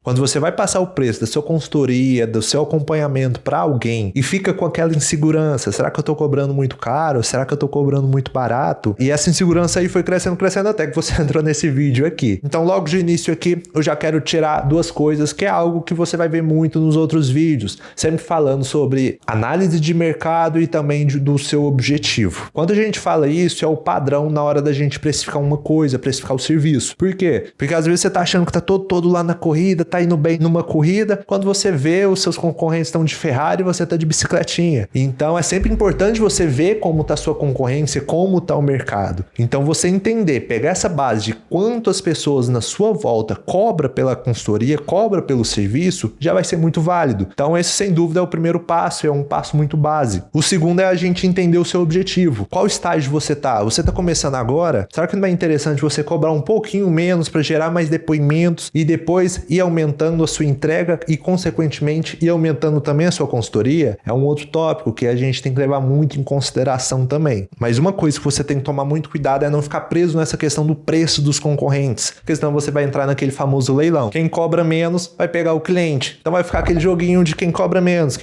Quando você vai passar o preço da sua consultoria, do seu acompanhamento para alguém e fica com aquela insegurança, será que eu tô cobrando muito caro? Será que eu tô cobrando muito barato? E essa insegurança aí foi crescendo até que você entrou nesse vídeo aqui. Então logo de início aqui eu já quero tirar duas coisas que é algo que você vai ver muito nos outros vídeos, sempre falando sobre análise de mercado e também do seu objetivo. Quando a gente fala isso, é o padrão na hora da gente precificar uma coisa, precificar o serviço. Por quê? Porque às vezes você tá achando que tá todo lá na corrida, tá indo bem numa corrida, quando você vê os seus concorrentes estão de Ferrari e você tá de bicicletinha. Então é sempre importante você ver como tá a sua concorrência, como tá o mercado. Então você entender, pegar essa base de quanto as pessoas na sua volta cobra pela consultoria, cobra pelo serviço, já vai ser muito válido. Então esse sem dúvida é o primeiro passo, é um passo muito básico. O segundo é a gente entender o seu objetivo. Qual estágio você tá? Você tá começando agora? Será que não é interessante você cobrar um pouquinho menos para gerar mais depoimentos e depois ir aumentando a sua entrega e consequentemente ir aumentando também a sua consultoria? É um outro tópico que a gente tem que levar muito em consideração também. Mas uma coisa que você tem que tomar muito cuidado é não ficar preso nessa questão do preço dos concorrentes, porque senão você vai entrar naquele famoso leilão. Quem cobra menos vai pegar o cliente. Então vai ficar aquele joguinho de quem cobra menos,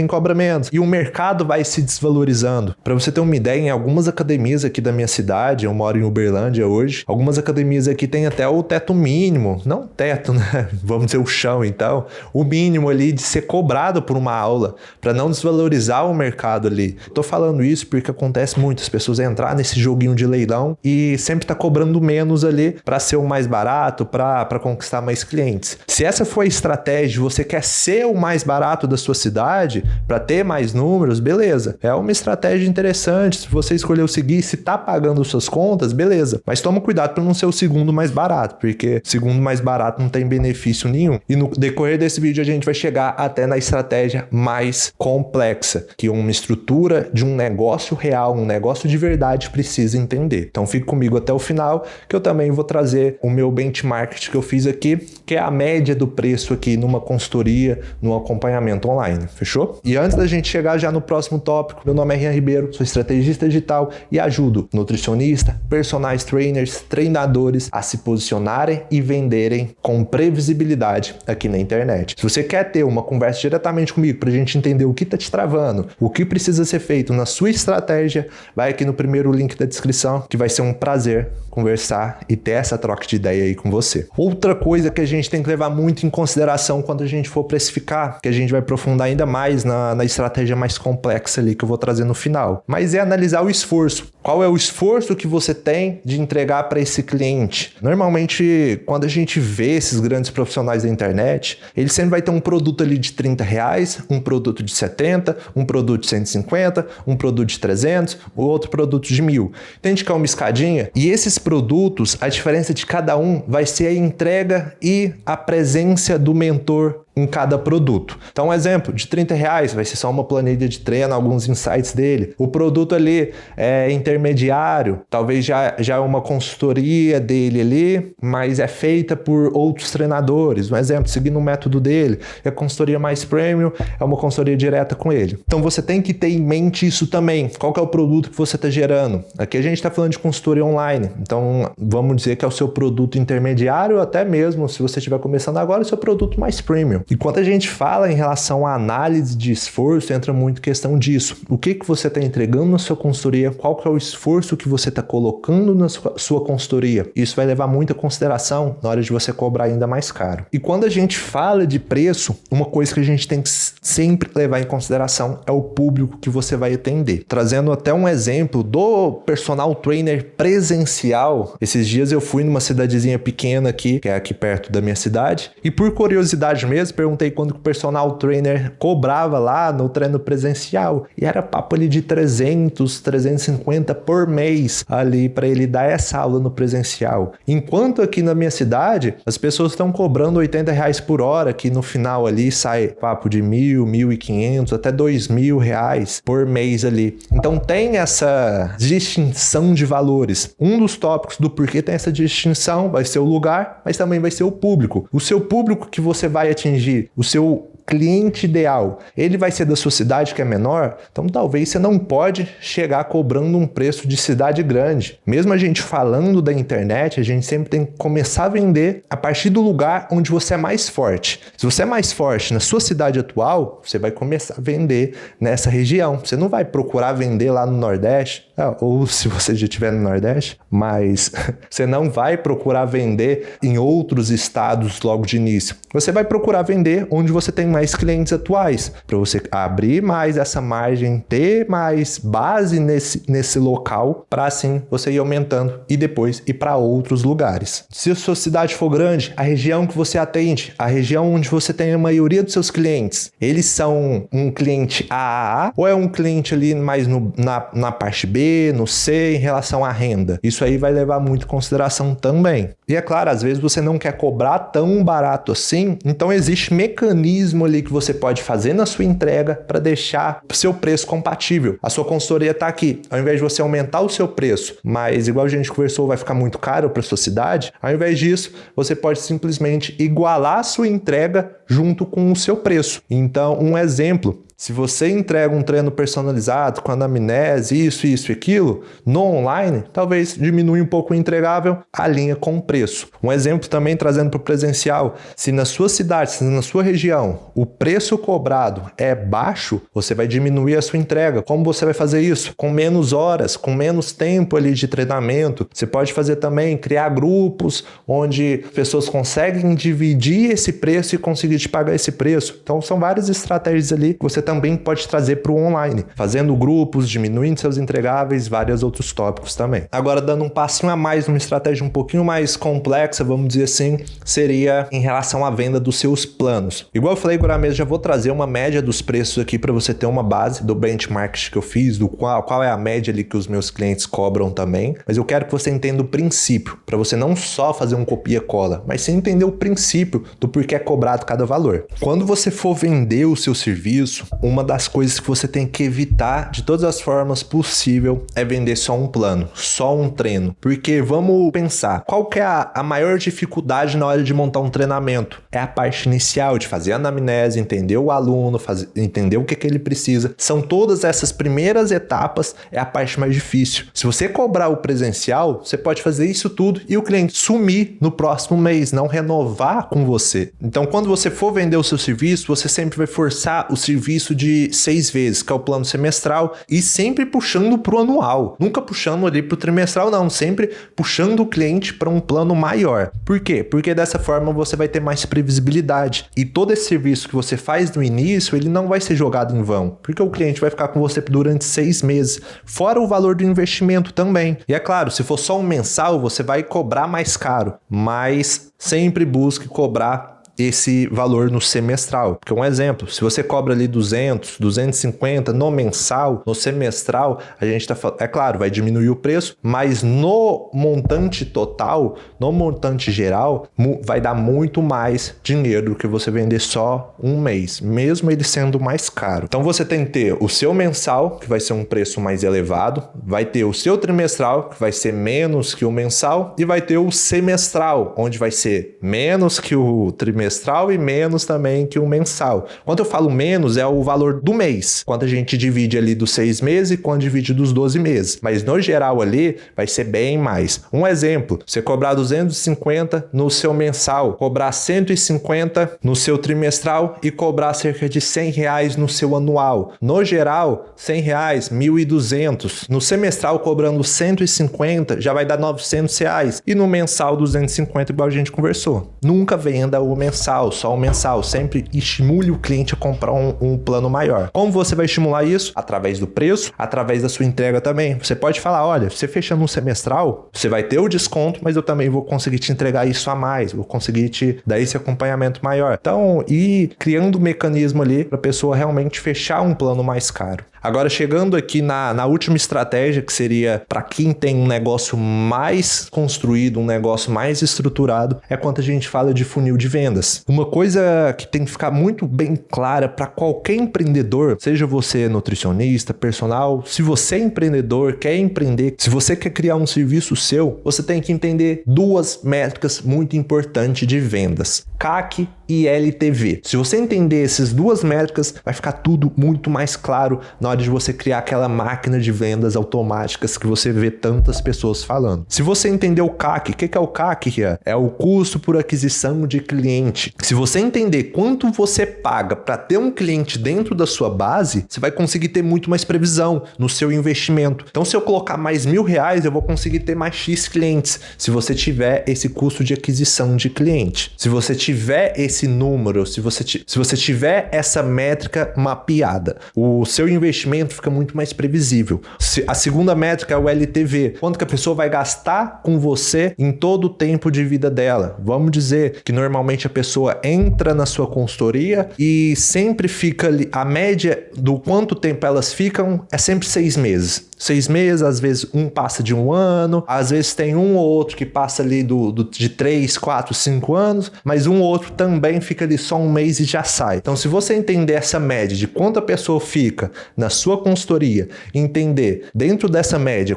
e o mercado vai se desvalorizando. Para você ter uma ideia, em algumas academias aqui da minha cidade, eu moro em Uberlândia hoje, algumas academias aqui tem até o teto mínimo, não teto, né? Vamos dizer o chão, então, o mínimo ali de ser cobrado por uma aula, para não desvalorizar o mercado ali. Tô falando isso porque acontece muito, as pessoas entrar nesse joguinho de leilão e sempre tá cobrando menos ali para ser o mais barato, para conquistar mais clientes. Se essa for a estratégia, você quer ser o mais barato da sua cidade, para ter mais números, beleza. É uma estratégia interessante, se você escolheu seguir, se tá pagando suas contas, beleza. Mas toma cuidado para não ser o segundo mais barato, porque segundo mais barato não tem benefício nenhum. E no decorrer desse vídeo a gente vai chegar até na estratégia mais complexa, que uma estrutura de um negócio real, um negócio de verdade precisa entender. Então fique comigo até o final, que eu também vou trazer o meu benchmark que eu fiz aqui, que é a média do preço aqui numa consultoria, num acompanhamento online, fechou? E antes da gente chegar já no próximo tópico, meu nome é Rian Ribeiro, sou estrategista digital e ajudo nutricionista, personal trainers, treinadores a se posicionarem e venderem com previsibilidade aqui na internet. Se você quer ter uma conversa diretamente comigo para a gente entender o que está te travando, o que precisa ser feito na sua estratégia, vai aqui no primeiro link da descrição, que vai ser um prazer conversar e ter essa troca de ideia aí com você. Outra coisa que a gente tem que levar muito em consideração quando a gente for precificar, que a gente vai aprofundar ainda mais na estratégia mais complexa ali que eu vou trazer no final, mas é analisar o esforço. Qual é o esforço que você tem de entregar para esse cliente? Normalmente, quando a gente vê esses grandes profissionais da internet, ele sempre vai ter um produto ali de R$30, um produto de 70, um produto de 150, um produto de 300, o outro produto de 1.000. Entende que é uma escadinha? E esses produtos, a diferença de cada um vai ser a entrega e a presença do mentor em cada produto. Então, um exemplo, de R$30 vai ser só uma planilha de treino, alguns insights dele. O produto ali é intermediário, talvez já é uma consultoria dele ali, mas é feita por outros treinadores. Um exemplo, seguindo o método dele, é a consultoria mais premium, é uma consultoria direta com ele. Então, você tem que ter em mente isso também. Qual que é o produto que você está gerando? Aqui a gente está falando de consultoria online, então vamos dizer que é o seu produto intermediário, até mesmo se você estiver começando agora, o seu produto mais premium. E quando a gente fala em relação à análise de esforço, entra muito questão disso. O que você está entregando na sua consultoria? Qual que é o esforço que você está colocando na sua consultoria? Isso vai levar muita consideração na hora de você cobrar ainda mais caro. E quando a gente fala de preço, uma coisa que a gente tem que sempre levar em consideração é o público que você vai atender. Trazendo até um exemplo do personal trainer presencial. Esses dias eu fui numa cidadezinha pequena aqui, que é aqui perto da minha cidade, e por curiosidade mesmo, perguntei quando o personal trainer cobrava lá no treino presencial, e era papo ali de 300, 350 por mês ali para ele dar essa aula no presencial. Enquanto aqui na minha cidade, as pessoas estão cobrando R$80 por hora, que no final ali sai papo de 1.000, 1.500, até R$2.000 por mês ali. Então tem essa distinção de valores. Um dos tópicos do porquê tem essa distinção vai ser o lugar, mas também vai ser o público. O seu público que você vai atingir, o seu cliente ideal, ele vai ser da sua cidade que é menor, então talvez você não pode chegar cobrando um preço de cidade grande. Mesmo a gente falando da internet, a gente sempre tem que começar a vender a partir do lugar onde você é mais forte. Se você é mais forte na sua cidade atual, você vai começar a vender nessa região. Você não vai procurar vender lá no Nordeste, ou se você já estiver no Nordeste, mas você não vai procurar vender em outros estados logo de início. Você vai procurar vender onde você tem mais clientes atuais, para você abrir mais essa margem, ter mais base nesse local, para assim você ir aumentando e depois ir para outros lugares. Se a sua cidade for grande, a região que você atende, a região onde você tem a maioria dos seus clientes, eles são um cliente AAA ou é um cliente ali mais na parte B, no C, em relação à renda? Isso aí vai levar muito em consideração também. E é claro, às vezes você não quer cobrar tão barato assim, então existe mecanismo ali que você pode fazer na sua entrega para deixar o seu preço compatível. A sua consultoria está aqui. Ao invés de você aumentar o seu preço, mas igual a gente conversou, vai ficar muito caro para a sua cidade, ao invés disso, você pode simplesmente igualar a sua entrega junto com o seu preço. Então, um exemplo, se você entrega um treino personalizado com anamnese, isso e aquilo, no online, talvez diminui um pouco o entregável, alinha com o preço. Um exemplo também trazendo para o presencial, se na sua cidade, se na sua região, o preço cobrado é baixo, você vai diminuir a sua entrega. Como você vai fazer isso? Com menos horas, com menos tempo ali de treinamento. Você pode fazer também, criar grupos onde pessoas conseguem dividir esse preço e conseguir te pagar esse preço. Então são várias estratégias ali que você também pode trazer para o online, fazendo grupos, diminuindo seus entregáveis, vários outros tópicos também. Agora, dando um passinho a mais, uma estratégia um pouquinho mais complexa, vamos dizer assim, seria em relação à venda dos seus planos. Igual eu falei agora mesmo, já vou trazer uma média dos preços aqui para você ter uma base do benchmark que eu fiz, do qual é a média ali que os meus clientes cobram também, mas eu quero que você entenda o princípio, para você não só fazer um copia-cola, mas sim entender o princípio do porquê é cobrado cada valor. Quando você for vender o seu serviço, uma das coisas que você tem que evitar de todas as formas possível é vender só um plano, só um treino. Porque vamos pensar, qual que é a maior dificuldade na hora de montar um treinamento? É a parte inicial, de fazer a anamnese, entender o aluno, entender o que ele precisa. São todas essas primeiras etapas, é a parte mais difícil. Se você cobrar o presencial, você pode fazer isso tudo e o cliente sumir no próximo mês, não renovar com você. Então, quando você for vender o seu serviço, você sempre vai forçar o serviço de 6 vezes, que é o plano semestral, e sempre puxando para o anual. Nunca puxando ali para o trimestral, não. Sempre puxando o cliente para um plano maior. Por quê? Porque dessa forma você vai ter mais previsibilidade. E todo esse serviço que você faz no início, ele não vai ser jogado em vão. Porque o cliente vai ficar com você durante 6 meses. Fora o valor do investimento também. E é claro, se for só um mensal, você vai cobrar mais caro. Mas sempre busque cobrar esse valor no semestral. Porque um exemplo, se você cobra ali 200, 250 no mensal, no semestral, a gente tá falando, é claro, vai diminuir o preço, mas no montante total, no montante geral, vai dar muito mais dinheiro do que você vender só um mês, mesmo ele sendo mais caro. Então você tem que ter o seu mensal, que vai ser um preço mais elevado, vai ter o seu trimestral, que vai ser menos que o mensal, e vai ter o semestral, onde vai ser menos que o trimestral e menos também que o mensal. Quando eu falo menos, é o valor do mês. Quando a gente divide ali dos 6 meses e quando divide dos 12 meses. Mas no geral ali, vai ser bem mais. Um exemplo, você cobrar 250 no seu mensal, cobrar 150 no seu trimestral e cobrar cerca de R$100 no seu anual. No geral, R$100, 1.200. No semestral, cobrando 150, já vai dar R$900. E no mensal, 250, igual a gente conversou. Nunca venda o mensal, só o mensal. Sempre estimule o cliente a comprar um plano maior. Como você vai estimular isso? Através do preço, através da sua entrega também. Você pode falar, olha, você fechando um semestral, você vai ter o desconto, mas eu também vou conseguir te entregar isso a mais, vou conseguir te dar esse acompanhamento maior. Então, ir criando um mecanismo ali para a pessoa realmente fechar um plano mais caro. Agora, chegando aqui na última estratégia, que seria para quem tem um negócio mais construído, um negócio mais estruturado, é quando a gente fala de funil de vendas. Uma coisa que tem que ficar muito bem clara para qualquer empreendedor, seja você nutricionista, personal, se você é empreendedor, quer empreender, se você quer criar um serviço seu, você tem que entender 2 métricas muito importantes de vendas: CAC e LTV. Se você entender essas duas métricas, vai ficar tudo muito mais claro na hora de você criar aquela máquina de vendas automáticas que você vê tantas pessoas falando. Se você entender o CAC, o que é o CAC, Rian? É o custo por aquisição de cliente. Se você entender quanto você paga para ter um cliente dentro da sua base, você vai conseguir ter muito mais previsão no seu investimento. Então, se eu colocar mais R$1.000, eu vou conseguir ter mais X clientes. Se você tiver esse custo de aquisição de cliente. Se você tiver esse número, se você tiver essa métrica mapeada, o seu investimento fica muito mais previsível. A segunda métrica é o LTV. Quanto que a pessoa vai gastar com você em todo o tempo de vida dela. Vamos dizer que normalmente a pessoa entra na sua consultoria e sempre fica ali, a média do quanto tempo elas ficam é sempre 6 meses. 6 meses, às vezes um passa de 1 ano, às vezes tem um ou outro que passa ali de 3, 4, 5 anos, mas um ou outro também fica ali só 1 mês e já sai. Então, se você entender essa média de quanto a pessoa fica na sua consultoria, entender dentro dessa média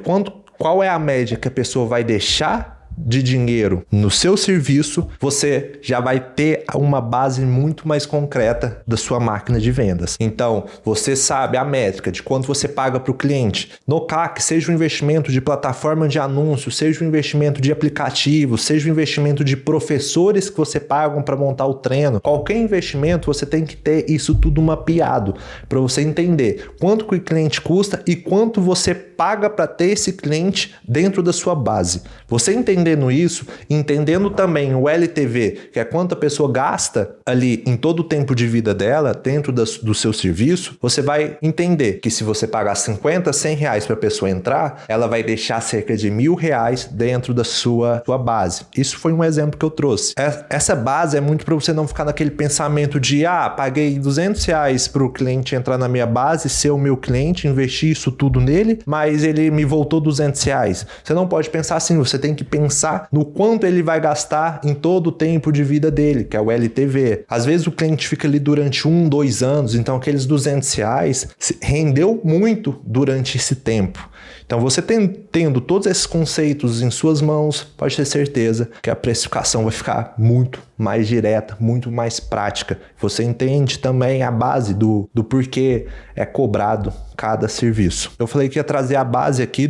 qual é a média que a pessoa vai deixar de dinheiro no seu serviço, você já vai ter uma base muito mais concreta da sua máquina de vendas. Então, você sabe a métrica de quanto você paga para o cliente. No CAC, seja um investimento de plataforma de anúncio, seja um investimento de aplicativo, seja um investimento de professores que você pagam para montar o treino. Qualquer investimento, você tem que ter isso tudo mapeado para você entender quanto que o cliente custa e quanto você paga para ter esse cliente dentro da sua base. Você entendendo isso, entendendo também o LTV, que é quanto a pessoa gasta ali em todo o tempo de vida dela, dentro do seu serviço, você vai entender que se você pagar 50, 100 reais para a pessoa entrar, ela vai deixar cerca de R$1.000 dentro da sua base. Isso foi um exemplo que eu trouxe. Essa base é muito para você não ficar naquele pensamento de paguei R$200 para o cliente entrar na minha base, ser o meu cliente, investir isso tudo nele, mas ele me voltou R$200. Você não pode pensar assim, você tem que pensar no quanto ele vai gastar em todo o tempo de vida dele, que é o LTV. Às vezes o cliente fica ali durante 1, 2 anos, então aqueles R$200 rendeu muito durante esse tempo. Então você tendo todos esses conceitos em suas mãos, pode ter certeza que a precificação vai ficar muito mais direta, muito mais prática. Você entende também a base do porquê é cobrado cada serviço. Eu falei que ia trazer a base aqui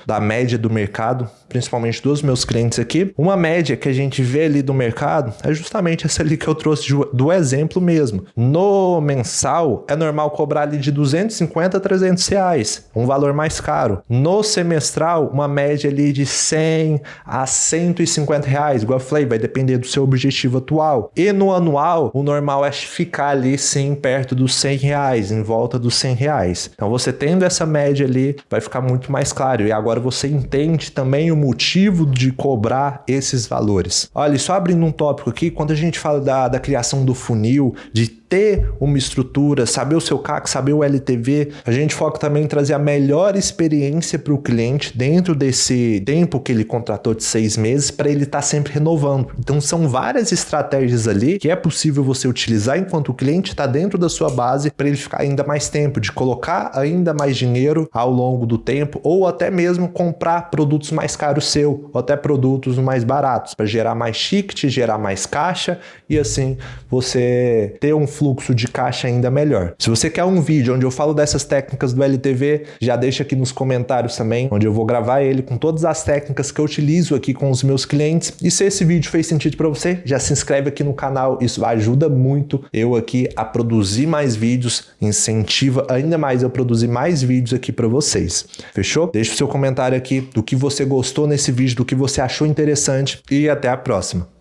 da média do mercado, principalmente dos meus clientes aqui. Uma média que a gente vê ali do mercado é justamente essa ali que eu trouxe do exemplo mesmo. No mensal, é normal cobrar ali de 250 a 300 reais, um valor mais caro. No semestral, uma média ali de 100 a 150 reais, igual eu falei, vai depender do seu objetivo atual. E no anual, o normal é ficar ali sim perto dos 100 reais, em volta dos 100 reais. Então você tendo essa média ali, vai ficar muito mais claro. E agora você entende também o motivo de cobrar esses valores. Olha, só abrindo um tópico aqui, quando a gente fala da criação do funil, de ter uma estrutura, saber o seu CAC, saber o LTV, a gente foca também em trazer a melhor experiência para o cliente dentro desse tempo que ele contratou de 6 meses, para ele estar sempre renovando. Então são várias estratégias ali que é possível você utilizar enquanto o cliente está dentro da sua base, para ele ficar ainda mais tempo, de colocar ainda mais dinheiro ao longo do tempo, ou até mesmo comprar produtos mais caros seu, ou até produtos mais baratos, para gerar mais ticket, gerar mais caixa e assim você ter um fluxo de caixa ainda melhor. Se você quer um vídeo onde eu falo dessas técnicas do LTV, já deixa aqui nos comentários também, onde eu vou gravar ele com todas as técnicas que eu utilizo aqui com os meus clientes. E se esse vídeo fez sentido para você, já se inscreve aqui no canal, isso ajuda muito eu aqui a produzir mais vídeos, incentiva ainda mais eu produzir mais vídeos aqui para vocês. Fechou? Deixa o seu comentário aqui do que você gostou nesse vídeo, do que você achou interessante e até a próxima.